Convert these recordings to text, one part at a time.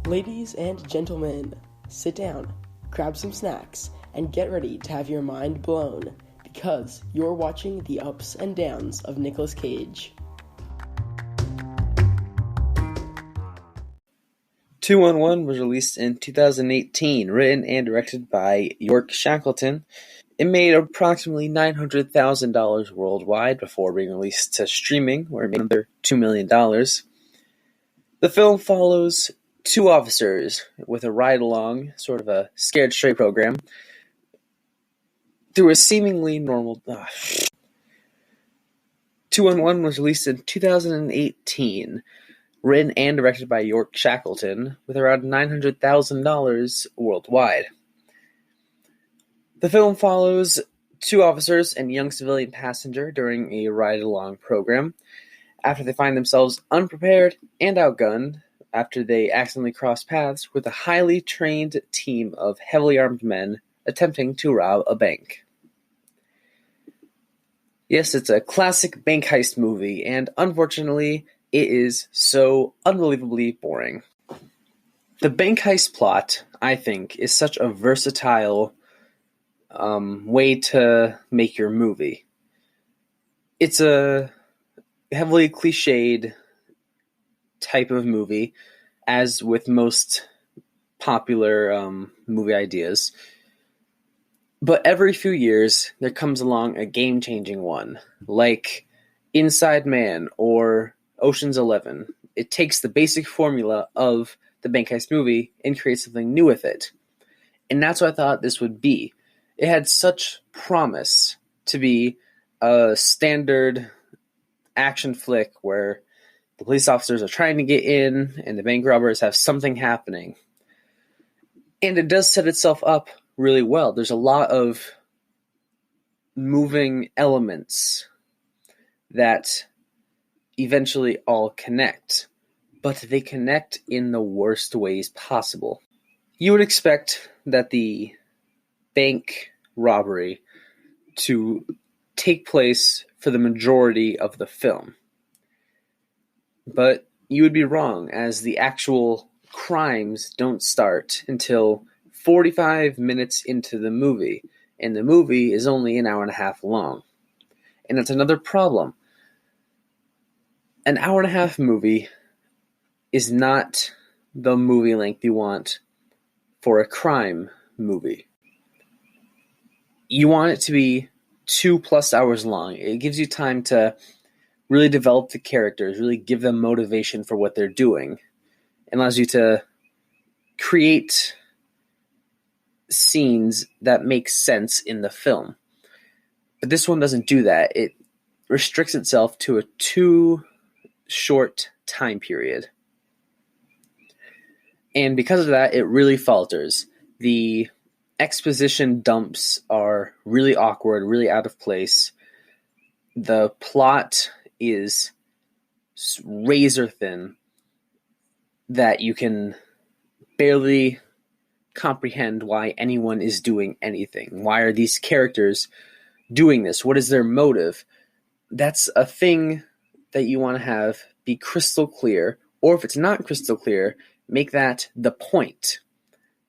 Ladies and gentlemen, sit down, grab some snacks, and get ready to have your mind blown, because you're watching the ups and downs of Nicolas Cage. 211 was released in 2018, written and directed by York Shackleton. It made approximately $900,000 worldwide before being released to streaming, where it made under $2 million. The film follows two officers with a ride-along, sort of a scared straight program, through a seemingly normal... 211 was released in 2018, written and directed by York Shackleton, with around $900,000 worldwide. The film follows two officers and a young civilian passenger during a ride-along program after they find themselves unprepared and outgunned after they accidentally cross paths with a highly trained team of heavily armed men attempting to rob a bank. Yes, it's a classic bank heist movie, and unfortunately, it is so unbelievably boring. The bank heist plot, I think, is such a versatile way to make your movie. It's a heavily cliched type of movie, as with most popular movie ideas. But every few years, there comes along a game-changing one, like Inside Man or Ocean's 11. It takes the basic formula of the bank heist movie and creates something new with it. And that's what I thought this would be. It had such promise to be a standard action flick where the police officers are trying to get in and the bank robbers have something happening. And it does set itself up really well. There's a lot of moving elements that eventually all connect, but they connect in the worst ways possible. You would expect that the bank robbery to take place for the majority of the film. But you would be wrong, as the actual crimes don't start until 45 minutes into the movie, and the movie is only an hour and a half long. And that's another problem. An hour and a half movie is not the movie length you want for a crime movie. You want it to be 2+ hours long. It gives you time to really develop the characters, really give them motivation for what they're doing. It allows you to create scenes that make sense in the film. But this one doesn't do that. It restricts itself to a too short time period. And because of that, it really falters. The exposition dumps are really awkward, really out of place. The plot is razor thin that you can barely comprehend why anyone is doing anything. Why are these characters doing this? What is their motive? That's a thing that you want to have be crystal clear, or if it's not crystal clear, make that the point.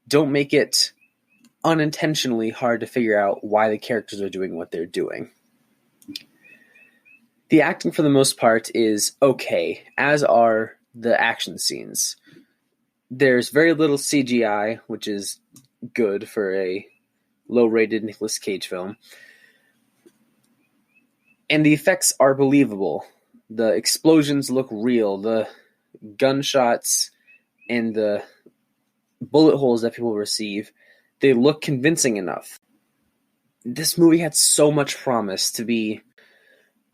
Don't make it unintentionally hard to figure out why the characters are doing what they're doing. The acting, for the most part, is okay, as are the action scenes. There's very little CGI, which is good for a low-rated Nicolas Cage film. And the effects are believable. The explosions look real. The gunshots and the bullet holes that people receive, they look convincing enough. This movie had so much promise to be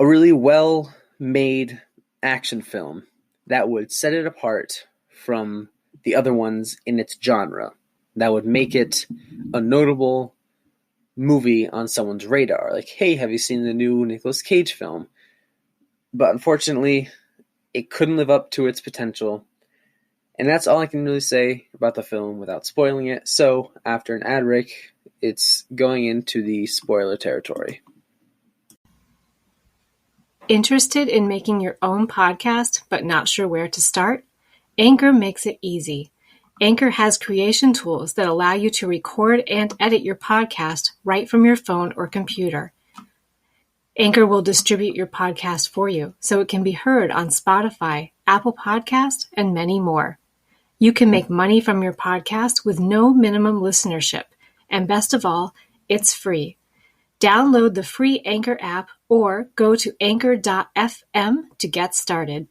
a really well-made action film that would set it apart from the other ones in its genre, that would make it a notable movie on someone's radar. Like, hey, have you seen the new Nicolas Cage film? But unfortunately, it couldn't live up to its potential. And that's all I can really say about the film without spoiling it. So, after an ad break, it's going into the spoiler territory. Interested in making your own podcast but not sure where to start? Anchor makes it easy. Anchor has creation tools that allow you to record and edit your podcast right from your phone or computer. Anchor will distribute your podcast for you so it can be heard on Spotify, Apple Podcasts, and many more. You can make money from your podcast with no minimum listenership, and best of all, it's free. Download the free Anchor app or go to anchor.fm to get started.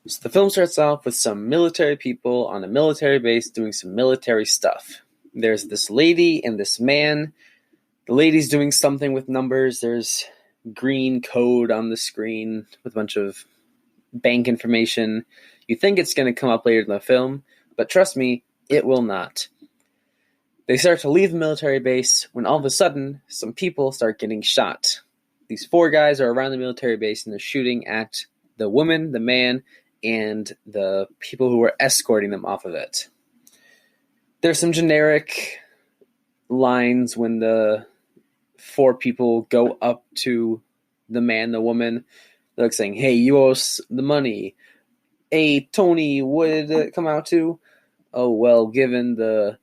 So the film starts off with some military people on a military base doing some military stuff. There's this lady and this man. The lady's doing something with numbers. There's green code on the screen with a bunch of bank information. You think it's going to come up later in the film, but trust me, it will not. They start to leave the military base when all of a sudden, some people start getting shot. These 4 guys are around the military base and they're shooting at the woman, the man, and the people who were escorting them off of it. There's some generic lines when the 4 people go up to the man, the woman. They're like saying, "Hey, you owe us the money." "Hey, Tony, what did it come out to?" "Oh, well, given the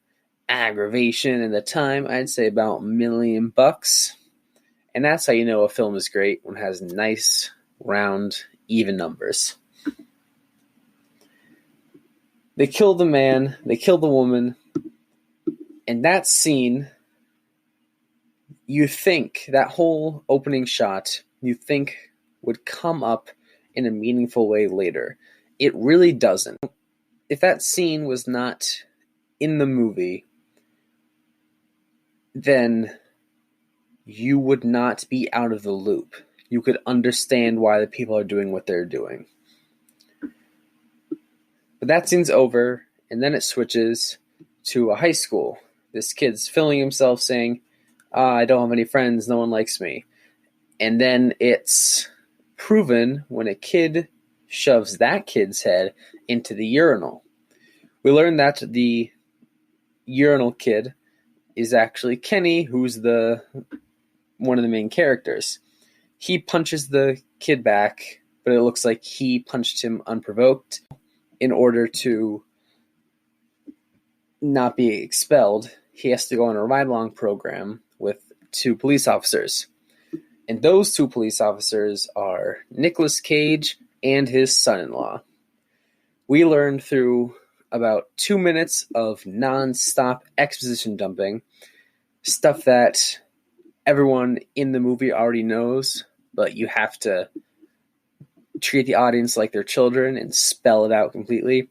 aggravation and the time, I'd say about $1 million bucks." And that's how you know a film is great, when it has nice, round, even numbers. They kill the man, they kill the woman, and that scene, you think, that whole opening shot, you think would come up in a meaningful way later. It really doesn't. If that scene was not in the movie, then you would not be out of the loop. You could understand why the people are doing what they're doing. But that scene's over, and then it switches to a high school. This kid's filming himself saying, "I don't have any friends, no one likes me." And then it's proven when a kid shoves that kid's head into the urinal. We learn that the urinal kid is actually Kenny, who's one of the main characters. He punches the kid back, but it looks like he punched him unprovoked in order to not be expelled. He has to go on a ride-along program with 2 police officers. And those 2 police officers are Nicolas Cage and his son-in-law. We learned through about 2 minutes of non-stop exposition dumping, stuff that everyone in the movie already knows, but you have to treat the audience like they're children and spell it out completely.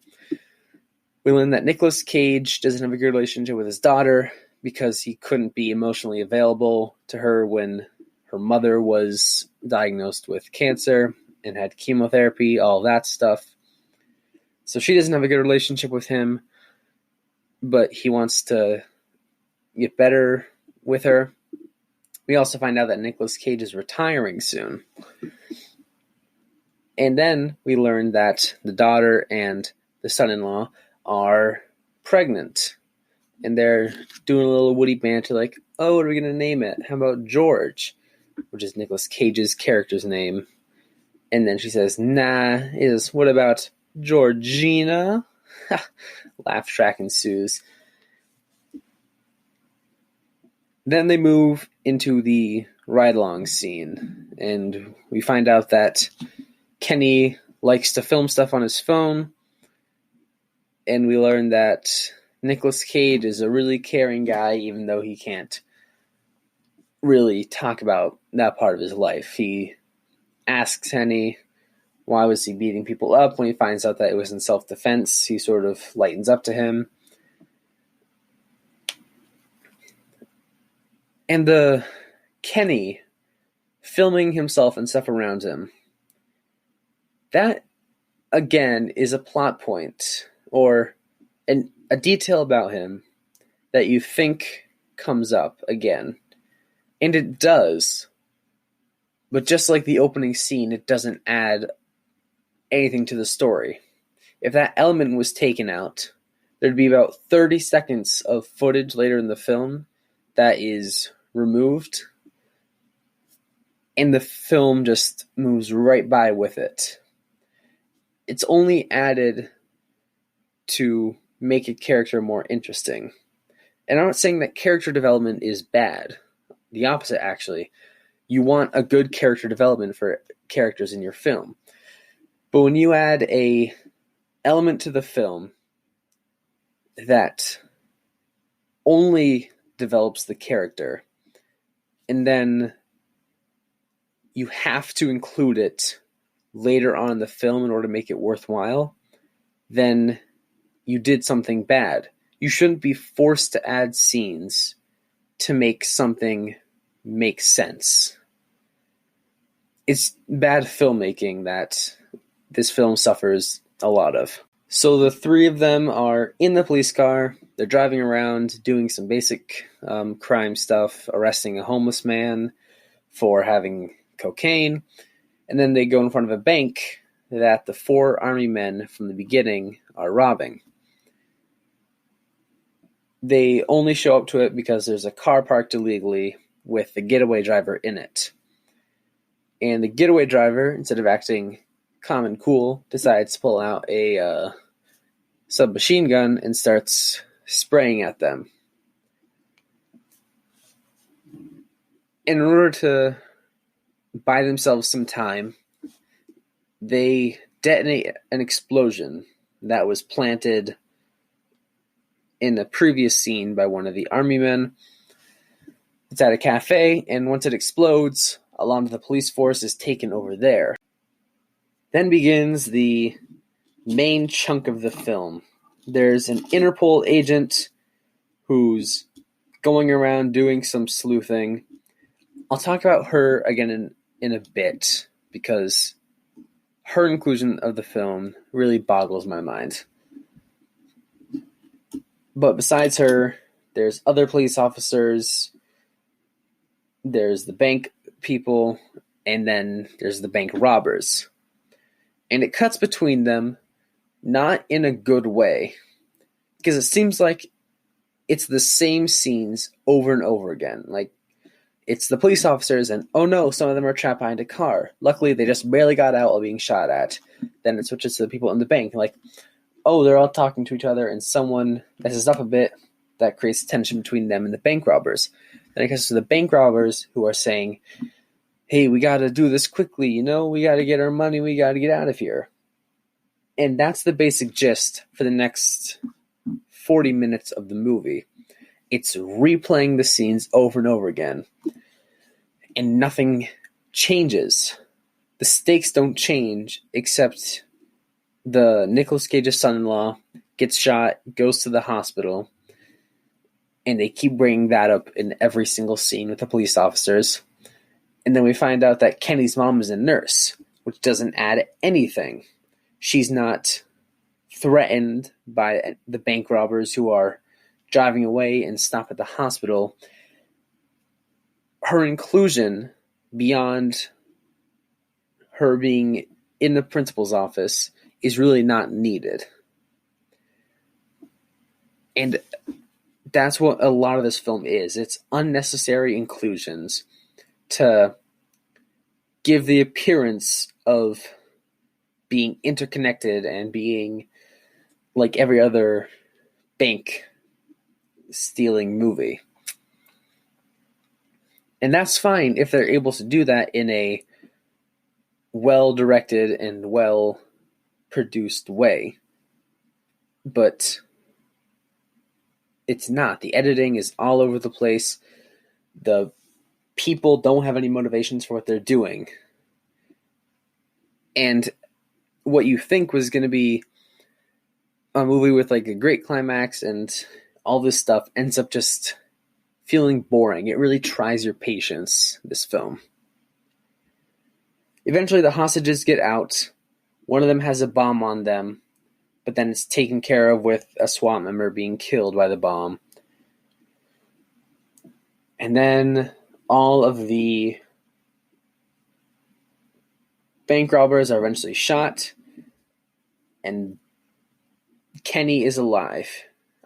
We learn that Nicolas Cage doesn't have a good relationship with his daughter because he couldn't be emotionally available to her when her mother was diagnosed with cancer and had chemotherapy, all that stuff. So she doesn't have a good relationship with him, but he wants to get better with her. We also find out that Nicolas Cage is retiring soon. And then we learn that the daughter and the son-in-law are pregnant. And they're doing a little witty banter like, "Oh, what are we going to name it? How about George?" Which is Nicolas Cage's character's name. And then she says, "Nah, what about Georgina?" Laugh track ensues. Then they move into the ride-along scene. And we find out that Kenny likes to film stuff on his phone, and we learn that Nicolas Cage is a really caring guy, even though he can't really talk about that part of his life. He asks Kenny why was he beating people up. When he finds out that it was in self-defense, he sort of lightens up to him. And the Kenny filming himself and stuff around him, that, again, is a plot point or a detail about him that you think comes up again. And it does. But just like the opening scene, it doesn't add anything to the story. If that element was taken out, there'd be about 30 seconds of footage later in the film that is removed, and the film just moves right by with it. It's only added to make a character more interesting. And I'm not saying that character development is bad. The opposite, actually. You want a good character development for characters in your film. But when you add a element to the film that only develops the character, and then you have to include it later on in the film in order to make it worthwhile, then you did something bad. You shouldn't be forced to add scenes to make something make sense. It's bad filmmaking that this film suffers a lot of. So the three of them are in the police car. They're driving around doing some basic crime stuff, arresting a homeless man for having cocaine. And then they go in front of a bank that the 4 army men from the beginning are robbing. They only show up to it because there's a car parked illegally with the getaway driver in it. And the getaway driver, instead of acting calm and cool, decides to pull out a submachine gun and starts spraying at them. In order to buy themselves some time, they detonate an explosion that was planted in a previous scene by one of the army men. It's at a cafe, and once it explodes, a lot of the police force is taken over there. Then begins the main chunk of the film. There's an Interpol agent who's going around doing some sleuthing. I'll talk about her again in a bit, because her inclusion of the film really boggles my mind. But besides her, there's other police officers, there's the bank people, and then there's the bank robbers. And it cuts between them, not in a good way, because it seems like it's the same scenes over and over again. Like, it's the police officers, and oh no, some of them are trapped behind a car. Luckily, they just barely got out while being shot at. Then it switches to the people in the bank. Like, oh, they're all talking to each other, and someone messes up a bit. That creates tension between them and the bank robbers. Then it comes to the bank robbers who are saying, hey, we got to do this quickly, we got to get our money, we got to get out of here. And that's the basic gist for the next 40 minutes of the movie. It's replaying the scenes over and over again. And nothing changes. The stakes don't change, except the Nicolas Cage's son-in-law gets shot, goes to the hospital, and they keep bringing that up in every single scene with the police officers. And then we find out that Kenny's mom is a nurse, which doesn't add anything. She's not threatened by the bank robbers who are driving away and stop at the hospital. Her inclusion, beyond her being in the principal's office, is really not needed. And that's what a lot of this film is. It's unnecessary inclusions to give the appearance of being interconnected and being like every other bank stealing movie. And that's fine if they're able to do that in a well-directed and well-produced way. But it's not. The editing is all over the place. The people don't have any motivations for what they're doing. And what you think was going to be a movie with like a great climax and all this stuff ends up just feeling boring. It really tries your patience, this film. Eventually the hostages get out. One of them has a bomb on them, but then it's taken care of with a SWAT member being killed by the bomb. And then all of the bank robbers are eventually shot, and Kenny is alive.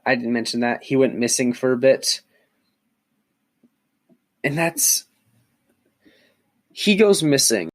I didn't mention that. He went missing for a bit. And he goes missing.